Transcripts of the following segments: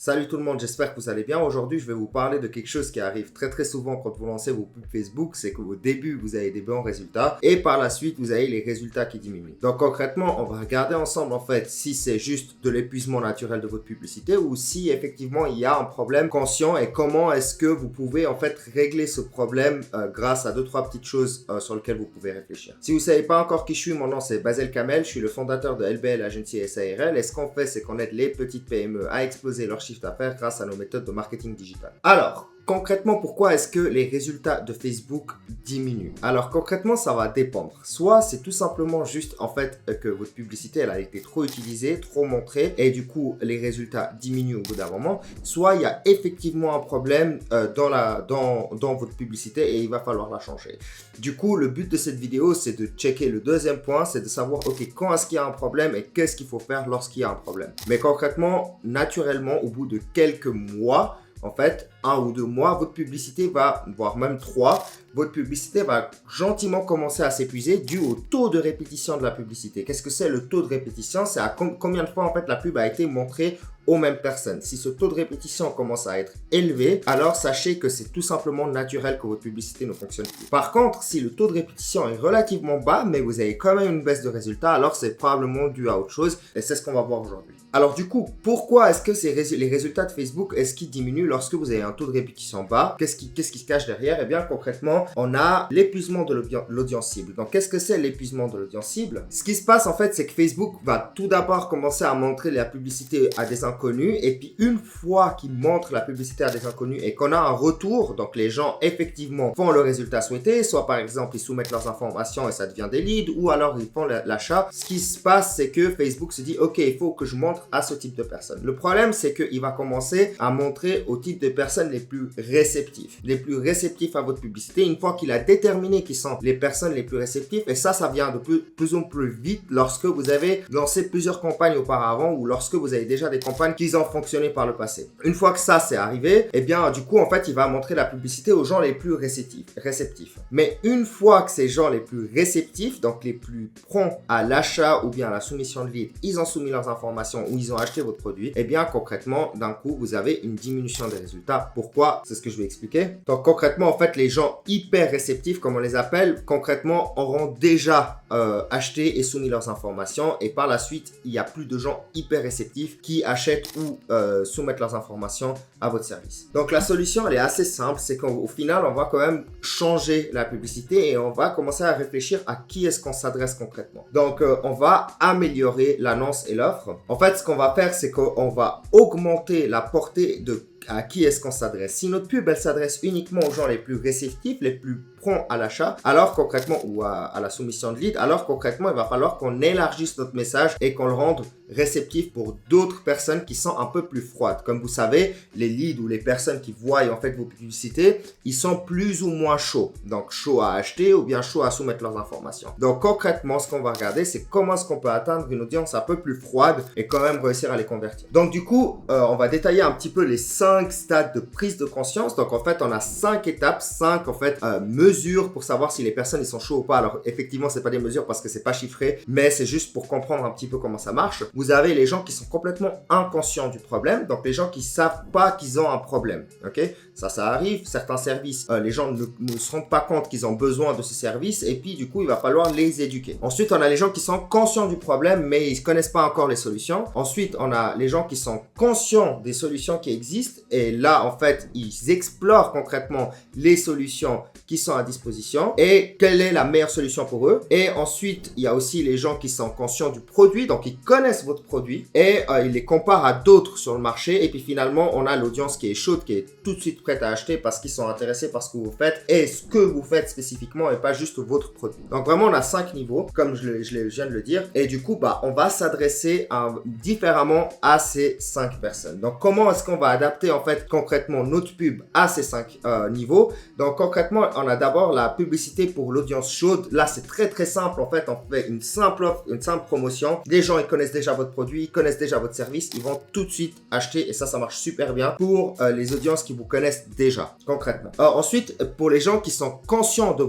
Salut tout le monde, j'espère que vous allez bien. Aujourd'hui, je vais vous parler de quelque chose qui arrive très souvent quand vous lancez vos pubs Facebook. C'est qu'au début, vous avez des bons résultats et par la suite, vous avez les résultats qui diminuent. Donc concrètement, on va regarder ensemble en fait si c'est juste de l'épuisement naturel de votre publicité ou si effectivement il y a un problème conscient et comment est-ce que vous pouvez en fait régler ce problème grâce à 2-3 petites choses sur lesquelles vous pouvez réfléchir. Si vous ne savez pas encore qui je suis, mon nom c'est Basel Kamel, je suis le fondateur de LBL Agency SARL et ce qu'on fait c'est qu'on aide les petites PME à exploser leur chiffre d'affaires grâce à nos méthodes de marketing digital. Alors, concrètement, pourquoi est-ce que les résultats de Facebook diminuent? Alors concrètement, ça va dépendre. Soit c'est tout simplement juste en fait que votre publicité elle a été trop utilisée, trop montrée et du coup les résultats diminuent au bout d'un moment. Soit il y a effectivement un problème dans votre publicité et il va falloir la changer. Du coup, le but de cette vidéo, c'est de checker le deuxième point, c'est de savoir ok quand est-ce qu'il y a un problème et qu'est-ce qu'il faut faire lorsqu'il y a un problème. Mais concrètement, naturellement, au bout de quelques mois, en fait, 1 ou 2 mois, votre publicité va, voire même 3, votre publicité va gentiment commencer à s'épuiser dû au taux de répétition de la publicité. Qu'est-ce que c'est le taux de répétition? C'est à combien de fois en fait la pub a été montrée aux mêmes personnes. Si ce taux de répétition commence à être élevé, alors sachez que c'est tout simplement naturel que votre publicité ne fonctionne plus. Par contre, si le taux de répétition est relativement bas, mais vous avez quand même une baisse de résultats, alors c'est probablement dû à autre chose et c'est ce qu'on va voir aujourd'hui. Alors du coup, pourquoi est-ce que les résultats de Facebook, est-ce qu'ils diminuent lorsque vous avez un taux de répétition bas? Qu'est-ce qui se cache derrière? Eh bien concrètement, on a l'épuisement de l'audience cible. Donc qu'est-ce que c'est l'épuisement de l'audience cible? Ce qui se passe en fait, c'est que Facebook va tout d'abord commencer à montrer la publicité à des inconnus et puis une fois qu'il montre la publicité à des inconnus et qu'on a un retour, donc les gens effectivement font le résultat souhaité, soit par exemple ils soumettent leurs informations et ça devient des leads ou alors ils font l'achat. Ce qui se passe, c'est que Facebook se dit ok, il faut que je montre à ce type de personnes. Le problème, c'est qu'il va commencer à montrer au type de personnes les plus réceptifs à votre publicité. Une fois qu'il a déterminé qui sont les personnes les plus réceptives, et ça vient de plus en plus vite lorsque vous avez lancé plusieurs campagnes auparavant ou lorsque vous avez déjà des campagnes qui ont fonctionné par le passé. Une fois que ça c'est arrivé, eh bien du coup en fait il va montrer la publicité aux gens les plus réceptifs. Mais une fois que ces gens les plus réceptifs, donc les plus prompts à l'achat ou bien à la soumission de lead, ils ont soumis leurs informations ou ils ont acheté votre produit, eh bien concrètement d'un coup vous avez une diminution des résultats. Pourquoi? C'est ce que je vais expliquer. Donc concrètement en fait les gens hyper réceptifs comme on les appelle, concrètement auront déjà acheté et soumis leurs informations et par la suite il n'y a plus de gens hyper réceptifs qui achètent ou soumettent leurs informations à votre service. Donc la solution elle est assez simple, c'est qu'au final on va quand même changer la publicité et on va commencer à réfléchir à qui est-ce qu'on s'adresse concrètement. Donc on va améliorer l'annonce et l'offre. En fait ce qu'on va faire c'est qu'on va augmenter la portée de à qui est-ce qu'on s'adresse. Si notre pub elle s'adresse uniquement aux gens les plus réceptifs, les plus prompts à l'achat, alors concrètement ou à la soumission de lead, alors concrètement il va falloir qu'on élargisse notre message et qu'on le rende réceptif pour d'autres personnes qui sont un peu plus froides. Comme vous savez, les leads ou les personnes qui voient en fait vos publicités, ils sont plus ou moins chauds. Donc chauds à acheter ou bien chauds à soumettre leurs informations. Donc concrètement, ce qu'on va regarder, c'est comment est-ce qu'on peut atteindre une audience un peu plus froide et quand même réussir à les convertir. Donc du coup, on va détailler un petit peu les 5 stades de prise de conscience. Donc en fait, on a 5 étapes, 5 en fait mesures pour savoir si les personnes ils sont chauds ou pas. Alors effectivement, c'est pas des mesures parce que c'est pas chiffré, mais c'est juste pour comprendre un petit peu comment ça marche. Vous avez les gens qui sont complètement inconscients du problème, donc les gens qui savent pas qu'ils ont un problème. Ok, ça arrive. Certains services, les gens ne se rendent pas compte qu'ils ont besoin de ce service et puis du coup, il va falloir les éduquer. Ensuite, on a les gens qui sont conscients du problème, mais ils connaissent pas encore les solutions. Ensuite, on a les gens qui sont conscients des solutions qui existent et là, en fait, ils explorent concrètement les solutions qui sont à disposition et quelle est la meilleure solution pour eux. Et ensuite, il y a aussi les gens qui sont conscients du produit, donc ils connaissent votre produit et ils les comparent à d'autres sur le marché. Et puis finalement, on a l'audience qui est chaude, qui est tout de suite prête à acheter parce qu'ils sont intéressés par ce que vous faites et ce que vous faites spécifiquement et pas juste votre produit. Donc vraiment, on a 5 niveaux, comme je viens de le dire. Et du coup, on va s'adresser différemment à ces 5 personnes. Donc comment est-ce qu'on va adapter en fait concrètement notre pub à ces 5 niveaux? Donc concrètement, on a d'abord la publicité pour l'audience chaude. Là, c'est très simple. En fait, on fait une simple offre, une simple promotion. Les gens, ils connaissent déjà votre produit, ils connaissent déjà votre service, ils vont tout de suite acheter et ça marche super bien pour les audiences qui vous connaissent déjà, concrètement. Ensuite, pour les gens qui sont conscients de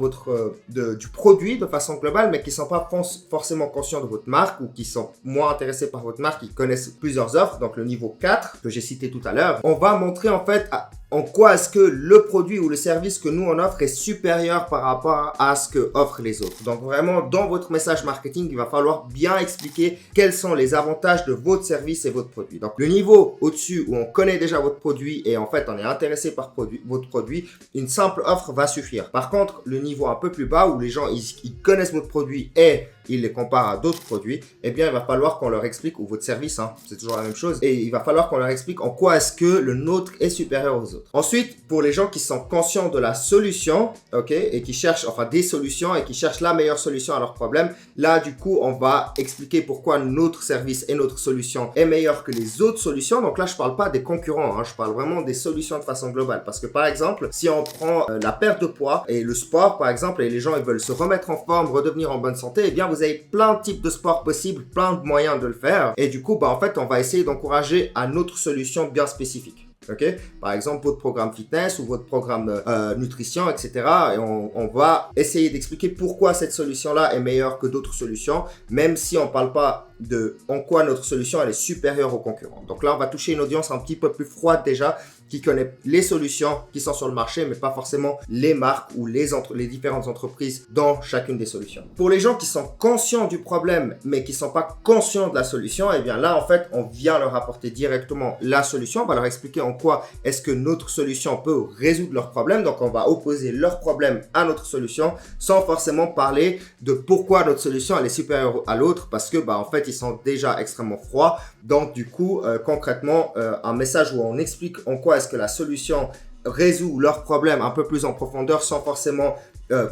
du produit de façon globale, mais qui ne sont pas forcément conscients de votre marque ou qui sont moins intéressés par votre marque, qui connaissent plusieurs offres, donc le niveau 4 que j'ai cité tout à l'heure, on va montrer en fait en quoi est-ce que le produit ou le service que nous on offre est supérieur par rapport à ce que offrent les autres. Donc vraiment, dans votre message marketing, il va falloir bien expliquer quels sont les avantages de votre service et votre produit. Donc le niveau au-dessus où on connaît déjà votre produit et en fait on est intéressé par votre produit, une simple offre va suffire. Par contre, le niveau un peu plus bas où les gens ils connaissent votre produit et ils les comparent à d'autres produits, eh bien il va falloir qu'on leur explique, ou votre service, c'est toujours la même chose, et il va falloir qu'on leur explique en quoi est-ce que le nôtre est supérieur aux autres. Ensuite, pour les gens qui sont conscients de la solution, ok, et qui cherchent, enfin des solutions et qui cherchent la meilleure solution à leurs problèmes, là du coup on va expliquer pourquoi notre service et notre solution est meilleur que les autres solutions. Donc là je parle pas des concurrents, je parle vraiment des solutions de façon globale, parce que par exemple, si on prend la perte de poids et le sport par exemple, et les gens ils veulent se remettre en forme, redevenir en bonne santé, eh bien vous avez plein de types de sports possibles, plein de moyens de le faire, et du coup en fait on va essayer d'encourager à notre solution bien spécifique. Okay? Par exemple, votre programme fitness ou votre programme nutrition, etc. Et on va essayer d'expliquer pourquoi cette solution-là est meilleure que d'autres solutions, même si on ne parle pas de en quoi notre solution elle est supérieure aux concurrents. Donc là, on va toucher une audience un petit peu plus froide déjà, qui connaît les solutions qui sont sur le marché, mais pas forcément les marques ou les différentes entreprises dans chacune des solutions. Pour les gens qui sont conscients du problème, mais qui ne sont pas conscients de la solution, eh bien là, en fait, on vient leur apporter directement la solution. On va leur expliquer en quoi est-ce que notre solution peut résoudre leurs problèmes. Donc, on va opposer leur problème à notre solution sans forcément parler de pourquoi notre solution elle est supérieure à l'autre, parce que en fait, ils sont déjà extrêmement froids. Donc, du coup, concrètement, un message où on explique en quoi est-ce que la solution résout leurs problèmes un peu plus en profondeur sans forcément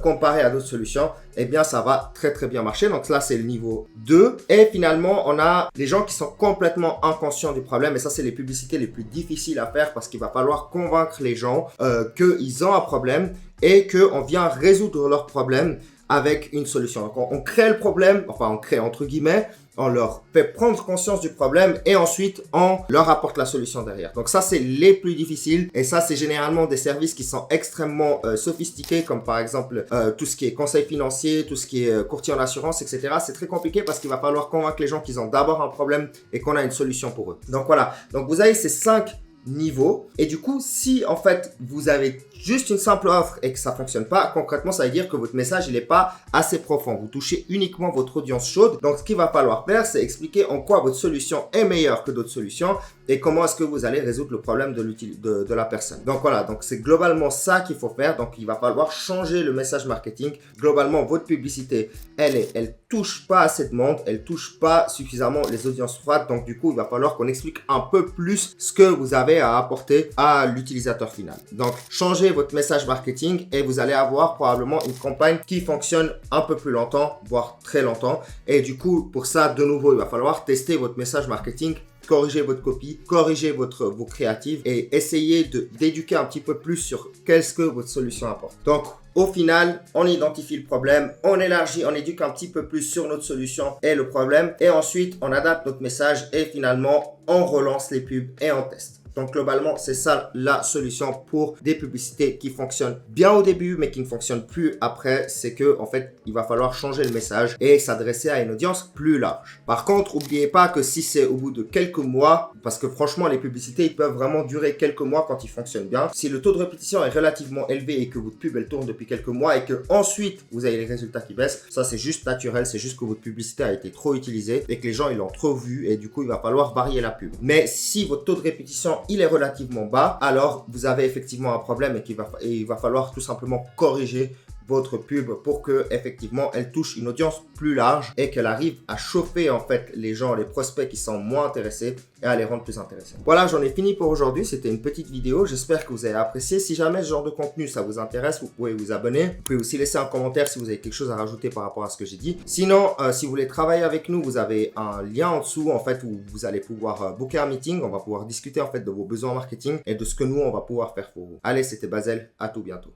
comparer à d'autres solutions, eh bien ça va très très bien marcher. Donc là c'est le niveau 2. Et finalement on a les gens qui sont complètement inconscients du problème, et ça c'est les publicités les plus difficiles à faire, parce qu'il va falloir convaincre les gens qu'ils ont un problème et qu'on vient résoudre leur problème avec une solution. Donc on crée le problème, enfin on crée entre guillemets, on leur fait prendre conscience du problème et ensuite on leur apporte la solution derrière. Donc ça c'est les plus difficiles, et ça c'est généralement des services qui sont extrêmement sophistiqués, comme par exemple tout ce qui est conseil financier, tout ce qui est courtier en assurance, etc. C'est très compliqué parce qu'il va falloir convaincre les gens qu'ils ont d'abord un problème et qu'on a une solution pour eux. Donc voilà, donc vous avez ces 5 niveaux, et du coup si en fait vous avez juste une simple offre et que ça fonctionne pas, concrètement ça veut dire que votre message il n'est pas assez profond, vous touchez uniquement votre audience chaude. Donc ce qu'il va falloir faire, c'est expliquer en quoi votre solution est meilleure que d'autres solutions et comment est-ce que vous allez résoudre le problème de la personne. Donc voilà, donc c'est globalement ça qu'il faut faire. Donc il va falloir changer le message marketing. Globalement, votre publicité, elle touche pas assez de monde, elle touche pas suffisamment les audiences froides. Donc du coup, il va falloir qu'on explique un peu plus ce que vous avez à apporter à l'utilisateur final. Donc changez votre message marketing et vous allez avoir probablement une campagne qui fonctionne un peu plus longtemps, voire très longtemps. Et du coup, pour ça, de nouveau, il va falloir tester votre message marketing, corriger votre copie, corriger vos créatives et essayer d'éduquer un petit peu plus sur qu'est-ce que votre solution apporte. Donc, au final, on identifie le problème, on élargit, on éduque un petit peu plus sur notre solution et le problème, et ensuite, on adapte notre message et finalement, on relance les pubs et on teste. Donc globalement, c'est ça la solution pour des publicités qui fonctionnent bien au début, mais qui ne fonctionnent plus après. C'est que en fait, il va falloir changer le message et s'adresser à une audience plus large. Par contre, n'oubliez pas que si c'est au bout de quelques mois, parce que franchement, les publicités, ils peuvent vraiment durer quelques mois quand ils fonctionnent bien. Si le taux de répétition est relativement élevé et que votre pub, elle tourne depuis quelques mois et que ensuite vous avez les résultats qui baissent, ça c'est juste naturel. C'est juste que votre publicité a été trop utilisée et que les gens, ils l'ont trop vu, et du coup, il va falloir varier la pub. Mais si votre taux de répétition il est relativement bas, alors vous avez effectivement un problème et il va falloir tout simplement corriger votre pub pour que effectivement elle touche une audience plus large et qu'elle arrive à chauffer en fait les gens, les prospects qui sont moins intéressés, et à les rendre plus intéressants. Voilà, j'en ai fini pour aujourd'hui. C'était une petite vidéo. J'espère que vous avez apprécié. Si jamais ce genre de contenu ça vous intéresse, vous pouvez vous abonner. Vous pouvez aussi laisser un commentaire si vous avez quelque chose à rajouter par rapport à ce que j'ai dit. Sinon, si vous voulez travailler avec nous, vous avez un lien en dessous en fait où vous allez pouvoir booker un meeting. On va pouvoir discuter en fait de vos besoins marketing et de ce que nous on va pouvoir faire pour vous. Allez, c'était Basel. À tout bientôt.